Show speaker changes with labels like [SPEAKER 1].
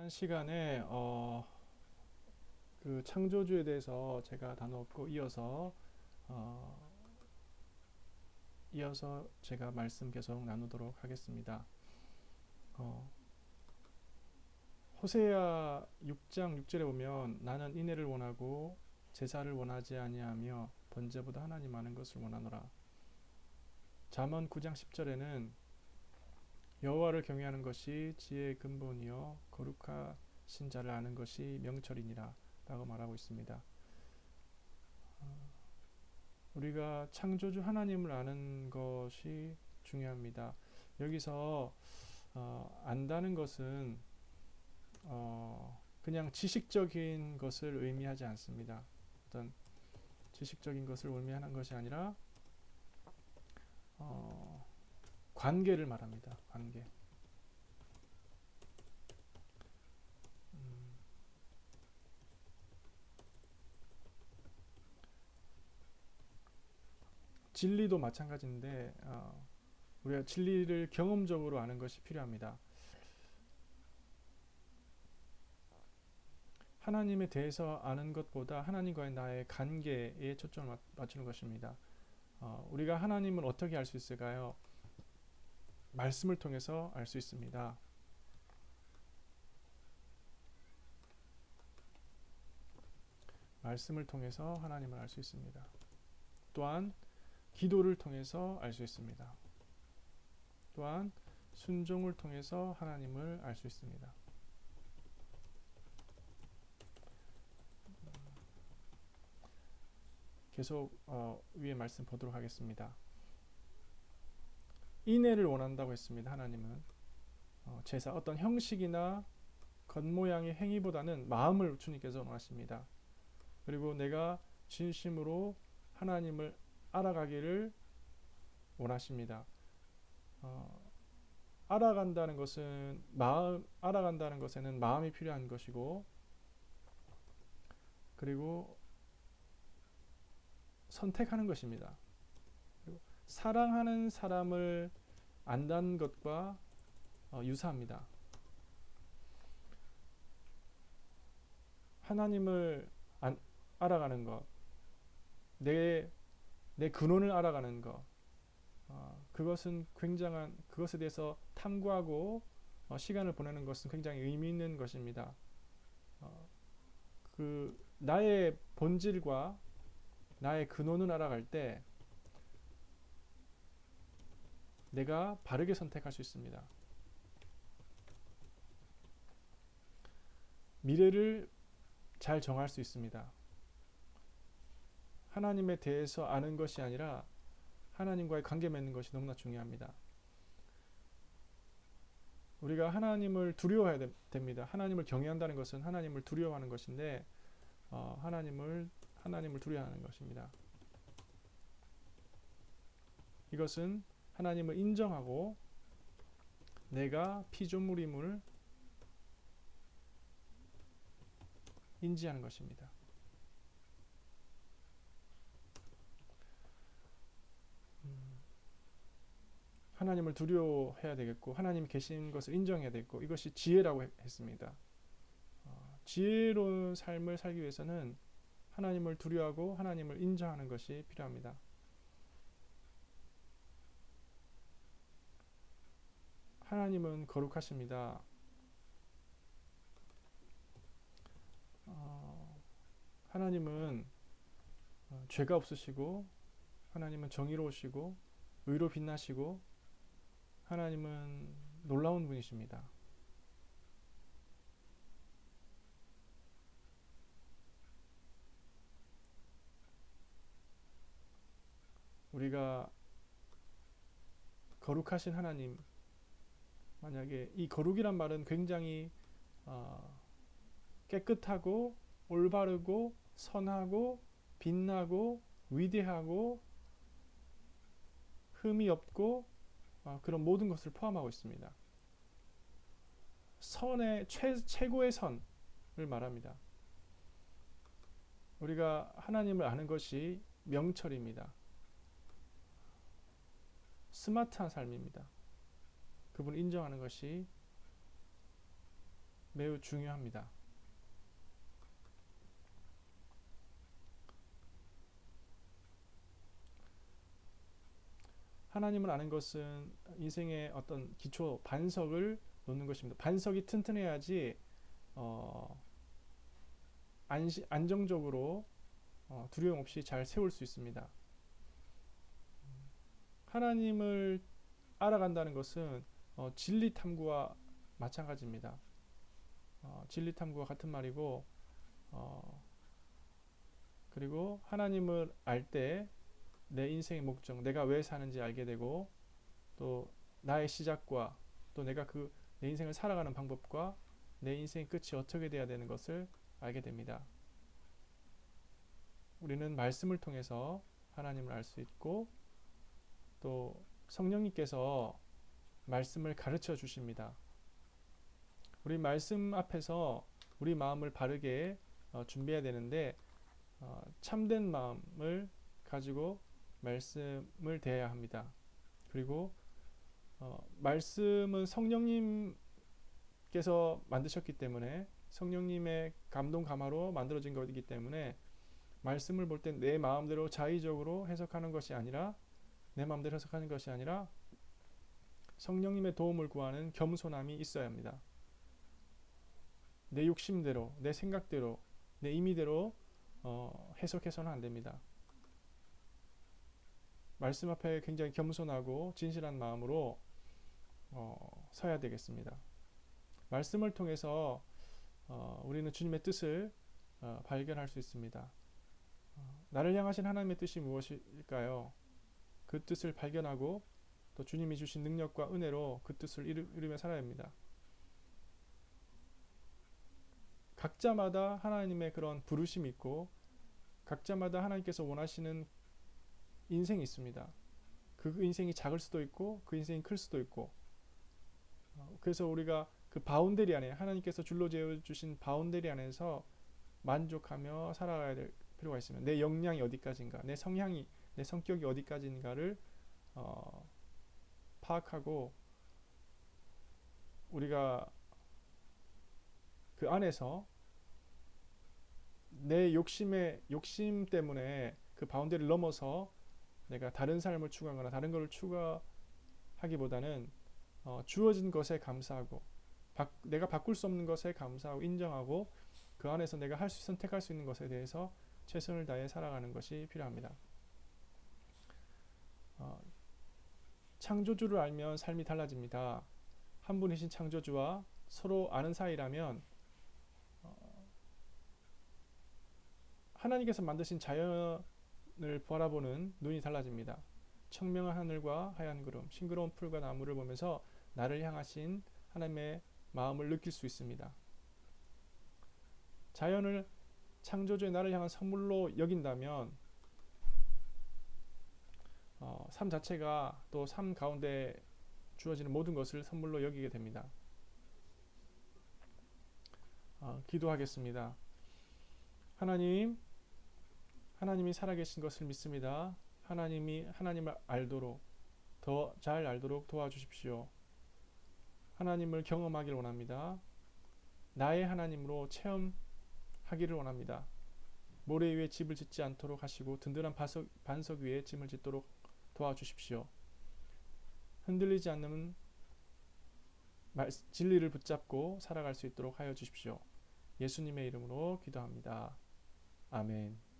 [SPEAKER 1] 지난 시간에 그 창조주에 대해서 제가 다뤘고 어, 이어서 제가 말씀 계속 나누도록 하겠습니다. 어, 호세아 6장 6절에 보면 나는 인애를 원하고 제사를 원하지 아니하며 번제보다 하나님 많은 것을 원하노라. 잠언 9장 10절에는 여호와를 경외하는 것이 지혜의 근본이요 거룩하신 자를 아는 것이 명철이니라 라고 말하고 있습니다. 우리가 창조주 하나님을 아는 것이 중요합니다. 여기서 안다는 것은 그냥 지식적인 것을 의미하지 않습니다. 어떤 지식적인 것을 의미하는 것이 아니라 관계를 말합니다. 관계. 진리도 마찬가지인데 우리가 진리를 경험적으로 아는 것이 필요합니다. 하나님에 대해서 아는 것보다 하나님과의 나의 관계에 초점을 맞추는 것입니다. 우리가 하나님을 어떻게 알 수 있을까요? 말씀을 통해서 알 수 있습니다. 말씀을 통해서 하나님을 알 수 있습니다. 또한 기도를 통해서 알 수 있습니다. 또한 순종을 통해서 하나님을 알 수 있습니다. 계속 위에 말씀 보도록 하겠습니다. 인애를 원한다고 했습니다. 하나님은 제사 어떤 형식이나 겉모양의 행위보다는 마음을 주님께서 원하십니다. 그리고 내가 진심으로 하나님을 알아가기를 원하십니다. 알아간다는 것에는 마음이 필요한 것이고, 그리고 선택하는 것입니다. 그리고 사랑하는 사람을 안다는 것과 유사합니다. 하나님을 알아가는 것, 내 근원을 알아가는 것, 그것은 그것에 대해서 탐구하고 시간을 보내는 것은 굉장히 의미 있는 것입니다. 나의 본질과 나의 근원을 알아갈 때 내가 바르게 선택할 수 있습니다. 미래를 잘 정할 수 있습니다. 하나님에 대해서 아는 것이 아니라 하나님과의 관계 맺는 것이 너무나 중요합니다. 우리가 하나님을 두려워해야 됩니다. 하나님을 경외한다는 것은 하나님을 두려워하는 것인데 하나님을 두려워하는 것입니다. 이것은 하나님을 인정하고 내가 피조물임을 인지하는 것입니다. 하나님을 두려워해야 되겠고 하나님이 계신 것을 인정해야 되겠고 이것이 지혜라고 했습니다. 지혜로운 삶을 살기 위해서는 하나님을 두려워하고 하나님을 인정하는 것이 필요합니다. 하나님은 거룩하십니다. 하나님은 죄가 없으시고 하나님은 정의로우시고 의로 빛나시고 하나님은 놀라운 분이십니다. 우리가 거룩하신 하나님, 만약에 이 거룩이란 말은 굉장히 깨끗하고 올바르고 선하고 빛나고 위대하고 흠이 없고 그런 모든 것을 포함하고 있습니다. 선의 최고의 선을 말합니다. 우리가 하나님을 아는 것이 명철입니다. 스마트한 삶입니다. 그분을 인정하는 것이 매우 중요합니다. 하나님을 아는 것은 인생의 어떤 기초 반석을 놓는 것입니다. 반석이 튼튼해야지 안정적으로 두려움 없이 잘 세울 수 있습니다. 하나님을 알아간다는 것은 진리 탐구와 마찬가지입니다. 진리 탐구와 같은 말이고, 그리고 하나님을 알 때 내 인생의 목적, 내가 왜 사는지 알게 되고, 또 나의 시작과 또 내가 내 인생을 살아가는 방법과 내 인생의 끝이 어떻게 돼야 되는 것을 알게 됩니다. 우리는 말씀을 통해서 하나님을 알 수 있고, 또 성령님께서 말씀을 가르쳐 주십니다. 우리 말씀 앞에서 우리 마음을 바르게 준비해야 되는데, 참된 마음을 가지고 말씀을 대해야 합니다. 그리고 말씀은 성령님께서 만드셨기 때문에, 성령님의 감동 감화로 만들어진 것이기 때문에, 말씀을 볼 때 내 마음대로 자의적으로 해석하는 것이 아니라, 내 마음대로 해석하는 것이 아니라 성령님의 도움을 구하는 겸손함이 있어야 합니다. 내 욕심대로, 내 생각대로, 내 임의대로 해석해서는 안 됩니다. 말씀 앞에 굉장히 겸손하고 진실한 마음으로 서야 되겠습니다. 말씀을 통해서 우리는 주님의 뜻을 발견할 수 있습니다. 나를 향하신 하나님의 뜻이 무엇일까요? 그 뜻을 발견하고 또 주님이 주신 능력과 은혜로 그 뜻을 이루며 살아야 합니다. 각자마다 하나님의 그런 부르심이 있고, 각자마다 하나님께서 원하시는 인생이 있습니다. 그 인생이 작을 수도 있고 그 인생이 클 수도 있고, 그래서 우리가 그 바운더리 안에, 하나님께서 줄로 재어주신 바운더리 안에서 만족하며 살아가야 될 필요가 있습니다. 내 역량이 어디까지인가, 내 성향이, 내 성격이 어디까지인가를 파악하고, 우리가 그 안에서 내 욕심 때문에 그 바운더리를 넘어서 내가 다른 삶을 추구하거나 다른 것을 추구하기보다는 주어진 것에 감사하고, 내가 바꿀 수 없는 것에 감사하고 인정하고, 그 안에서 내가 선택할 수 있는 것에 대해서 최선을 다해 살아가는 것이 필요합니다. 창조주를 알면 삶이 달라집니다. 한 분이신 창조주와 서로 아는 사이라면 하나님께서 만드신 자연을 바라보는 눈이 달라집니다. 청명한 하늘과 하얀 구름, 싱그러운 풀과 나무를 보면서 나를 향하신 하나님의 마음을 느낄 수 있습니다. 자연을 창조주의 나를 향한 선물로 여긴다면 삶 자체가, 또 삶 가운데 주어지는 모든 것을 선물로 여기게 됩니다. 기도하겠습니다. 하나님이 살아계신 것을 믿습니다. 하나님을 알도록, 더 잘 알도록 도와주십시오. 하나님을 경험하길 원합니다. 나의 하나님으로 체험하기를 원합니다. 모래 위에 집을 짓지 않도록 하시고 든든한 반석 위에 짐을 짓도록 도와주십시오. 흔들리지 않는 진리를 붙잡고 살아갈 수 있도록 하여 주십시오. 예수님의 이름으로 기도합니다. 아멘.